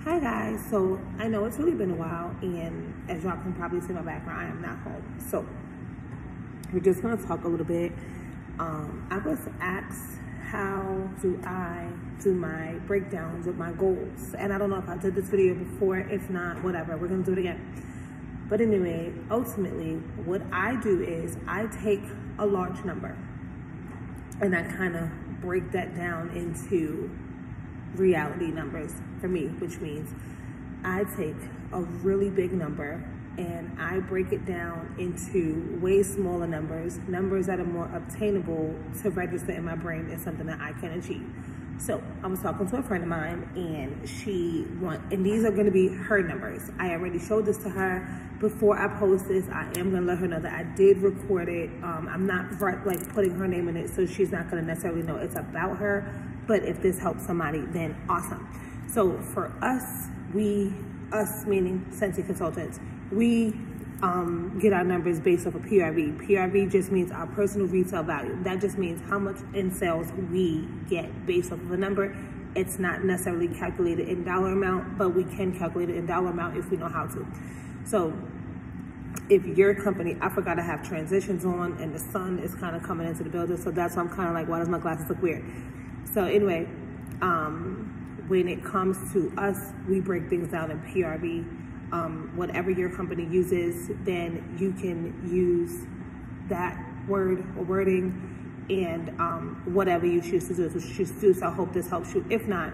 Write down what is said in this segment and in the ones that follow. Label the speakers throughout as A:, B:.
A: Hi guys, so I know it's really been a while, and as y'all can probably see in my background, I am not home. So we're just gonna talk a little bit. I was asked how do I do my breakdowns of my goals, and I don't know if I did this video before. If not, whatever, we're gonna do it again. But anyway, ultimately, what I do is I take a large number and I kind of break that down into reality numbers for me, which means I take a really big number and I break it down into way smaller numbers that are more obtainable to register in my brain as something that I can achieve. So I was talking to a friend of mine, and and these are going to be her numbers. I already showed this to her. Before I post this, I am going to let her know that I did record it. I'm not like putting her name in it, so she's not going to necessarily know it's about her. But if this helps somebody, then awesome. So for us meaning Scentsy Consultants, we get our numbers based off of PRV. PRV just means our personal retail value. That just means how much in sales we get based off of a number. It's not necessarily calculated in dollar amount, but we can calculate it in dollar amount if we know how to. So if your company, I forgot to have transitions on, and the sun is kind of coming into the building, so that's why I'm kind of like, why does my glasses look weird? So anyway, when it comes to us, we break things down in PRV. Whatever your company uses, then you can use that word or wording and whatever you choose to do. So I hope this helps you. If not,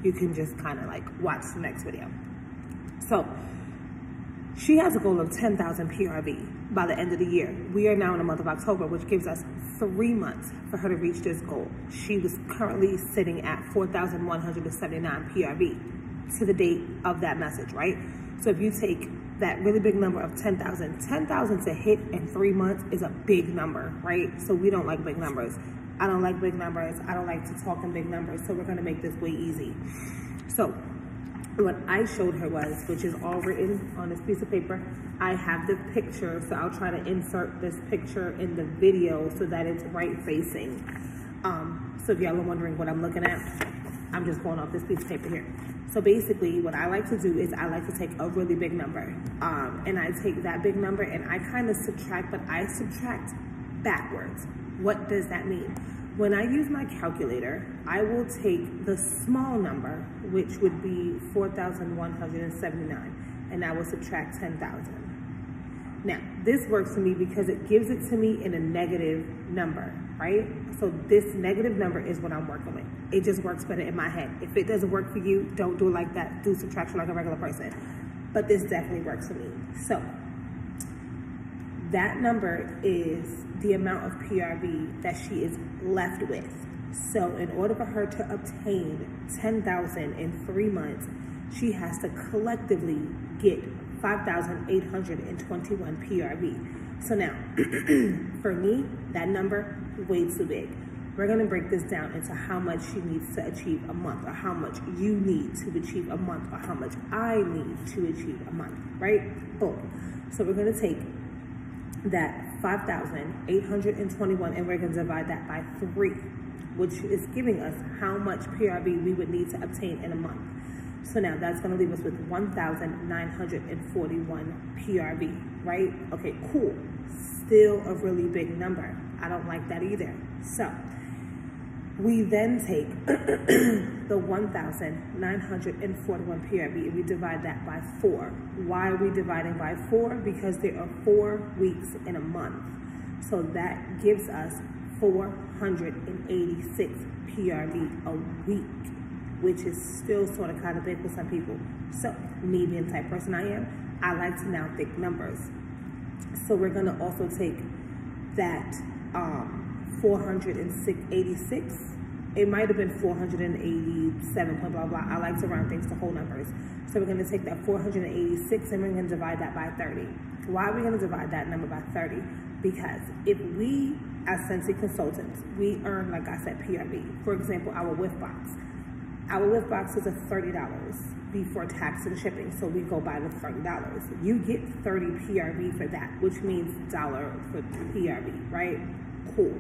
A: you can just kind of like watch the next video. So she has a goal of 10,000 PRV by the end of the year. We are now in the month of October, which gives us 3 months for her to reach this goal. She was currently sitting at 4,179 PRV to the date of that message, right? So if you take that really big number of 10,000 to hit in 3 months is a big number, right? So we don't like big numbers. I don't like big numbers. I don't like to talk in big numbers. So we're gonna make this way easy. So what I showed her was, which is all written on this piece of paper, I have the picture, so I'll try to insert this picture in the video so that it's right facing. So if y'all are wondering what I'm looking at, I'm just going off this piece of paper here. So basically what I like to do is I like to take a really big number, and I take that big number and I kind of subtract, but I subtract backwards. What does that mean? When I use my calculator, I will take the small number, which would be 4,179, and I will subtract 10,000. Now, this works for me because it gives it to me in a negative number, right? So this negative number is what I'm working with. It just works better in my head. If it doesn't work for you, don't do it like that. Do subtraction like a regular person. But this definitely works for me. So that number is the amount of PRV that she is left with. So in order for her to obtain 10,000 in 3 months, she has to collectively get 5,821 PRV. So now, for me, that number, way too big. We're gonna break this down into how much she needs to achieve a month, or how much you need to achieve a month, or how much I need to achieve a month, right? Boom. So we're gonna take that 5,821 and we're gonna divide that by 3, which is giving us how much PRV we would need to obtain in a month. So now that's gonna leave us with 1,941 PRV, right? Okay, cool. Still a really big number. I don't like that either. So we then take the 1,941 PRV and we divide that by 4. Why are we dividing by 4? Because there are 4 weeks in a month. So that gives us 486 PRV a week, which is still sort of kind of big for some people. So me being the type person I am, I like to now think numbers. So we're gonna also take that 486. It might have been 487, blah, blah, blah. I like to round things to whole numbers. So we're gonna take that 486 and we're gonna divide that by 30. Why are we gonna divide that number by 30? Because if we, as Scentsy Consultants, we earn, like I said, PRV. For example, our whiff box. Our whiff box is $30 before tax and shipping, so we go by the $30. You get 30 PRV for that, which means $1 for PRV, right? Cool.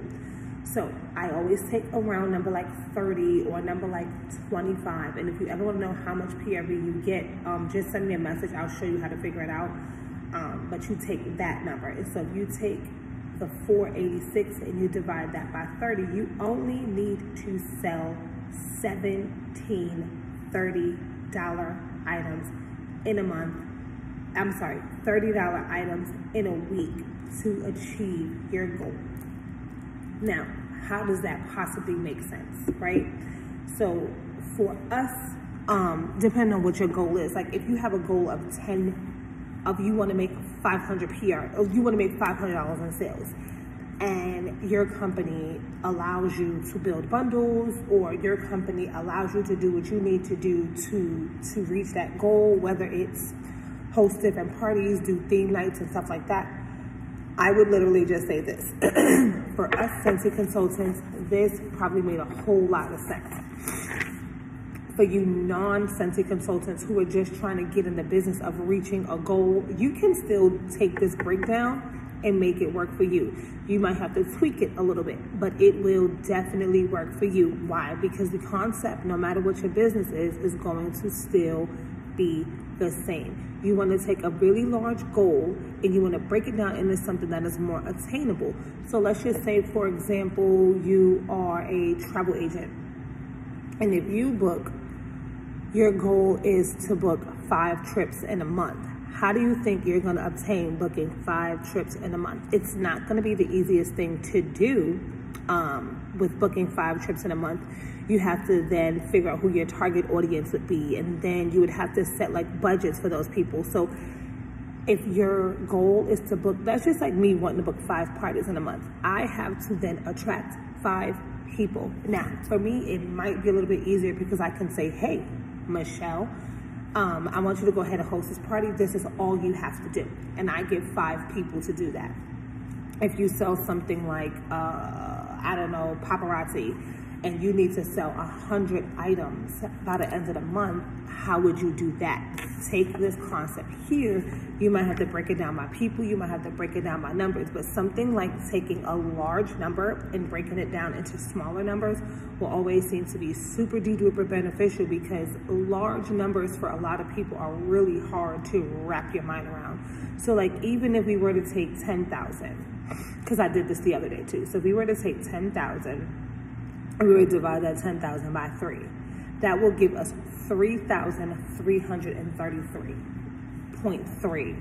A: So I always take a round number like 30 or a number like 25. And if you ever want to know how much PRV you get, just send me a message. I'll show you how to figure it out. But you take that number. And so if you take the 486 and you divide that by 30, you only need to sell 17 $30 items in a month. I'm sorry, $30 items in a week to achieve your goal. Now, how does that possibly make sense, right? So for us, depending on what your goal is, like if you have a goal of you want to make 500 PR, or you want to make $500 in sales, and your company allows you to build bundles, or your company allows you to do what you need to do to reach that goal, whether it's host different parties, do theme nights and stuff like that, I would literally just say this. For us Scentsy consultants, this probably made a whole lot of sense. For you non-Scentsy consultants who are just trying to get in the business of reaching a goal, you can still take this breakdown and make it work for you. You might have to tweak it a little bit, but it will definitely work for you. Why? Because the concept, no matter what your business is going to still be the same. You want to take a really large goal and you want to break it down into something that is more attainable. So let's just say, for example, you are a travel agent. And if you book, your goal is to book 5 trips in a month. How do you think you're going to obtain booking 5 trips in a month? It's not going to be the easiest thing to do with booking 5 trips in a month. You have to then figure out who your target audience would be, and then you would have to set like budgets for those people. So if your goal is to book, that's just like me wanting to book 5 parties in a month. I have to then attract 5 people. Now, for me, it might be a little bit easier because I can say, hey, Michelle, I want you to go ahead and host this party. This is all you have to do. And I give 5 people to do that. If you sell something like, I don't know, paparazzi, and you need to sell 100 items by the end of the month, how would you do that? Take this concept here. You might have to break it down by people. You might have to break it down by numbers. But something like taking a large number and breaking it down into smaller numbers will always seem to be super duper beneficial, because large numbers for a lot of people are really hard to wrap your mind around. So like even if we were to take 10,000, because I did this the other day too. So if we were to take 10,000, and we would divide that 10,000 by 3. That will give us 3,333.3,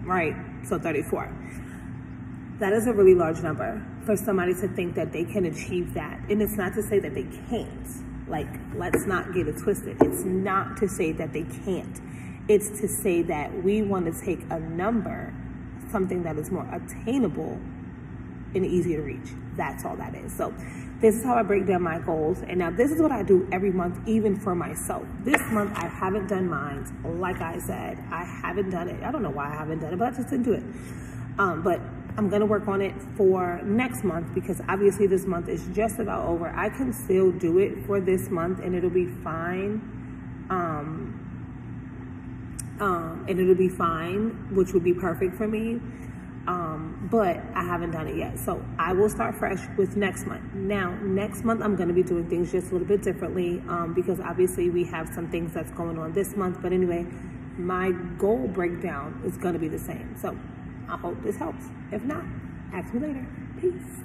A: right? So 34. That is a really large number for somebody to think that they can achieve that. And it's not to say that they can't. Like, let's not get it twisted. It's not to say that they can't. It's to say that we want to take a number, something that is more attainable and easier to reach. That's all that is. So this is how I break down my goals. And now this is what I do every month, even for myself. This month, I haven't done mine. Like I said, I haven't done it. I don't know why I haven't done it, but I just didn't do it. But I'm going to work on it for next month, because obviously this month is just about over. I can still do it for this month and it'll be fine. And it'll be fine, which would be perfect for me. But I haven't done it yet. So I will start fresh with next month. Now, next month, I'm going to be doing things just a little bit differently, because obviously we have some things that's going on this month. But anyway, my goal breakdown is going to be the same. So I hope this helps. If not, ask me later. Peace.